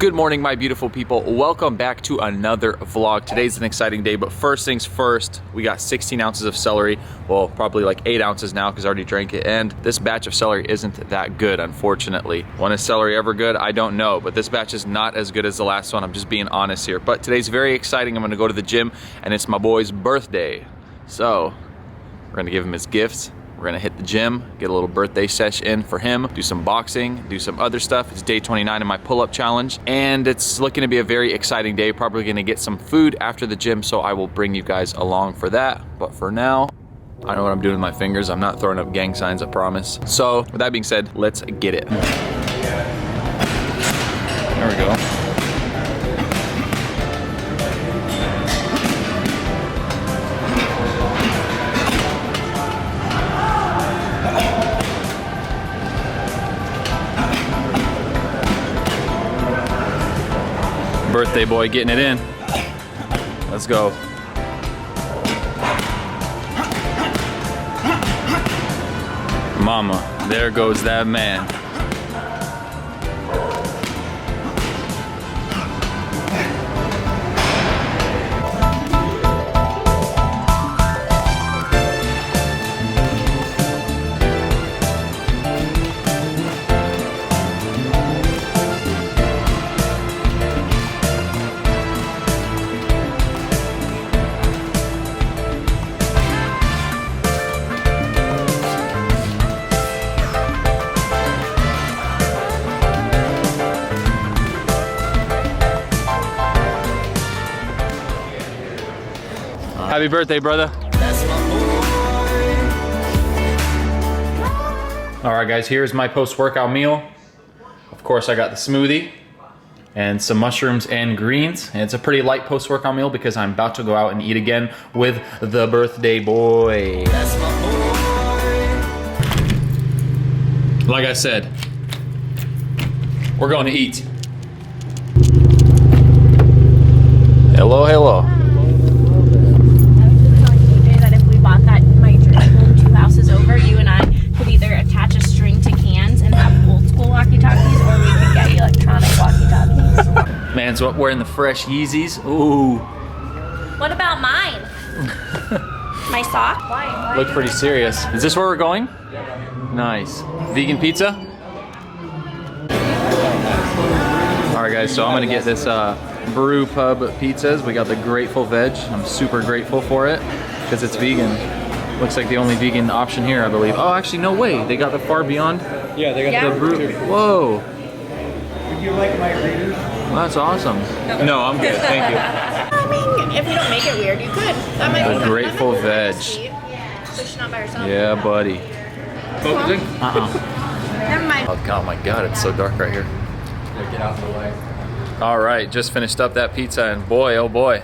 Good morning, my beautiful people. Welcome back to another vlog. Today's an exciting day, but first things first, we got 16 ounces of celery. Well, probably like 8 ounces now because I already drank it. And this batch of celery isn't that good, unfortunately. When is celery ever good? I don't know, but this batch is not as good as the last one. I'm just being honest here. But today's very exciting. I'm gonna go to the gym and it's my boy's birthday. So we're gonna give him his gifts. We're gonna hit the gym, get a little birthday sesh in for him, do some boxing, do some other stuff. It's day 29 of my pull-up challenge, and it's looking to be a very exciting day. Probably gonna get some food after the gym, so I will bring you guys along for that. But for now, I know what I'm doing with my fingers. I'm not throwing up gang signs, I promise. So with that being said, let's get it. There we go. Birthday boy getting it in. Let's go. Mama, there goes that man. Happy birthday, brother. All right, guys, here's my post-workout meal. Of course, I got the smoothie and some mushrooms and greens. And it's a pretty light post-workout meal because I'm about to go out and eat again with the birthday boy. Like I said, we're going to eat. Hello, hello. You and I could either attach a string to cans and have old school walkie-talkies, or we could get electronic walkie-talkies. Man's wearing the fresh Yeezys. Ooh. What about mine? My sock? Why? Look pretty serious. Is this where we're going? Nice. Vegan pizza? Alright guys, so I'm gonna get this Brew Pub pizzas. We got the Grateful Veg. I'm super grateful for it because it's vegan. Looks like the only vegan option here, I believe. Oh, actually, no way. They got the Far Beyond. Yeah, they got the brew. Whoa. Would you like my readers? Well, that's awesome. No, I'm good. Thank you. I mean, if you don't make it weird, you could. That might The be Grateful Veg. So she's not by herself. Yeah, buddy. Focusing? Never mind. Oh my God, it's so dark right here. Yeah, get out of the way. All right, just finished up that pizza, and boy, oh boy.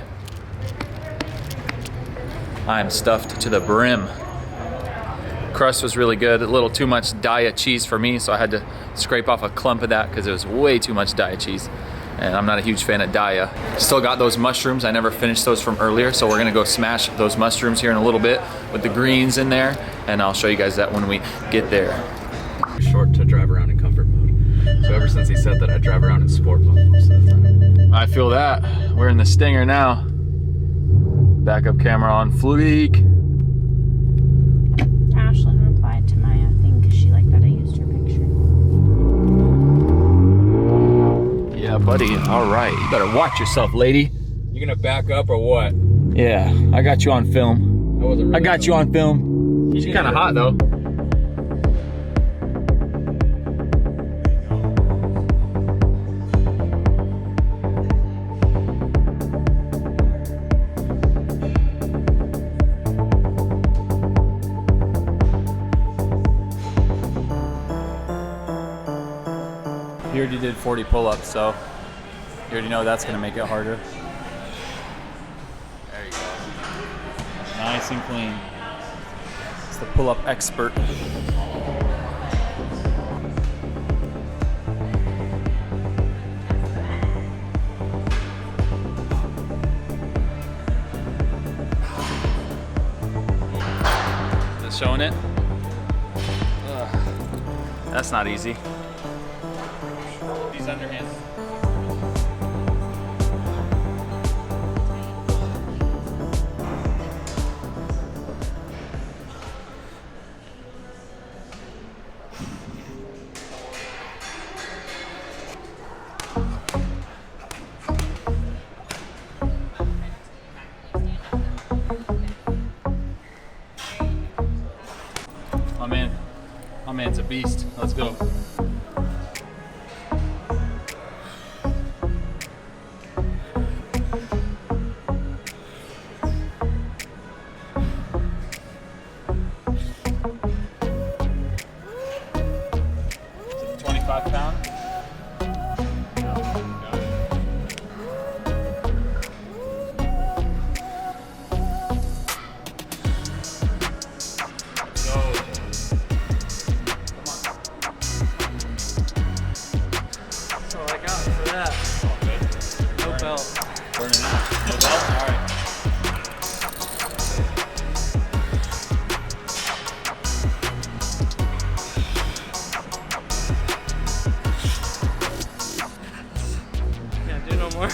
I'm stuffed to the brim. Crust was really good. A little too much Daiya cheese for me, so I had to scrape off a clump of that because it was way too much Daiya cheese. And I'm not a huge fan of Daiya. Still got those mushrooms. I never finished those from earlier, so we're gonna go smash those mushrooms here in a little bit with the greens in there, and I'll show you guys that when we get there. Short to drive around in comfort mode. So ever since he said that, I drive around in sport mode most of the time. I feel that. We're in the Stinger now. Backup camera on fleek. Ashlyn replied to my thing because she liked that I used her picture. Yeah, buddy. All right. You better watch yourself, lady. You gonna back up or what? Yeah, I got you on film. That wasn't really I got you on film. She's kind of hot though. You already did 40 pull-ups, so you already know that's gonna make it harder. There you go. Nice and clean. It's the pull-up expert. Just showing it. That's not easy. These underhands. beast. Let's go. Is it 25 pound? That's all I got for that. No belt. Burning out. No belt? All right. Can't do no more.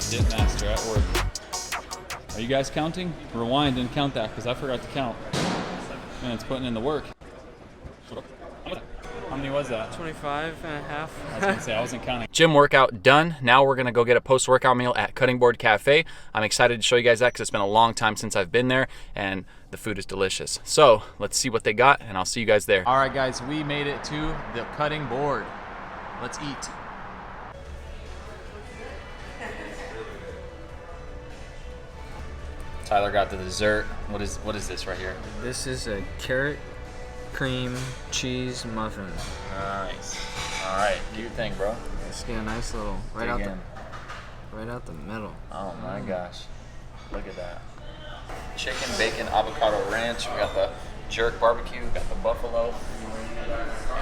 Dip master at work. Are you guys counting? Rewind and count that because I forgot to count. Man, it's putting in the work. How many was that? 25 and a half. I was gonna say I wasn't counting. Gym workout done. Now we're gonna go get a post-workout meal at Cutting Board Cafe. I'm excited to show you guys that because it's been a long time since I've been there and the food is delicious. So let's see what they got and I'll see you guys there. All right guys, we made it to the Cutting Board. Let's eat. Tyler got the dessert. What is this right here? This is a carrot cream cheese muffin. Nice. All right, do your thing, bro. Let's get a nice little right Dig in. out the middle. Oh my gosh. Look at that. Chicken, bacon, avocado ranch. We got the jerk barbecue, got the buffalo.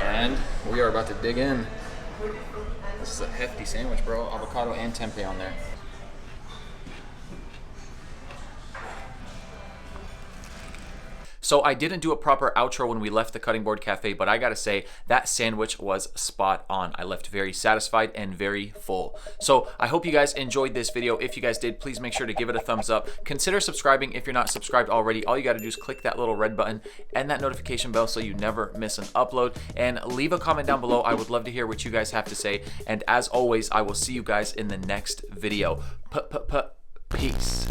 And we are about to dig in. This is a hefty sandwich, bro. Avocado and tempeh on there. So I didn't do a proper outro when we left the Cutting Board Cafe, but I gotta say that sandwich was spot on. I left very satisfied and very full. So I hope you guys enjoyed this video. If you guys did, please make sure to give it a thumbs up. Consider subscribing if you're not subscribed already. All you gotta do is click that little red button and that notification bell so you never miss an upload. And leave a comment down below. I would love to hear what you guys have to say. And as always, I will see you guys in the next video. Peace.